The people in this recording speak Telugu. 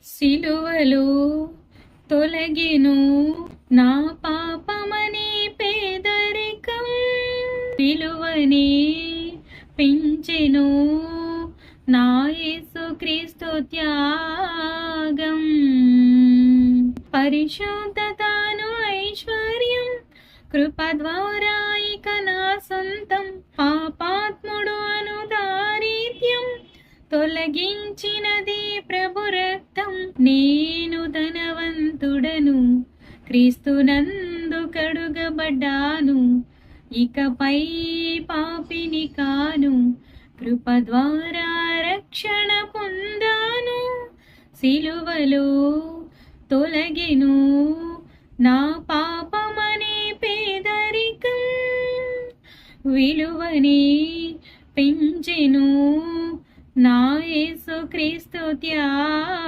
సిలువలో తొలగెను నా పాపమనే పేదరికం, విలువనే పెంచెను నా యేసుక్రీస్తు త్యాగం. పరిశుద్ధతను ఐశ్వర్యం కృప ద్వారా ఇక నా సొంతం, పాపాత్ముడు అను దారిద్ర్యం తొలగించినది ప్రభు రక్తం. నేను ధనవంతుడను, క్రీస్తునందు కడుగబడ్డాను, ఇకపై పాపిని కాను, కృప ద్వారా రక్షణ పొందాను. సిలువలో తొలగెను నా పాపమనే పేదరికం, విలువని పెంచెను నా యేసుక్రీస్తు త్యాగం.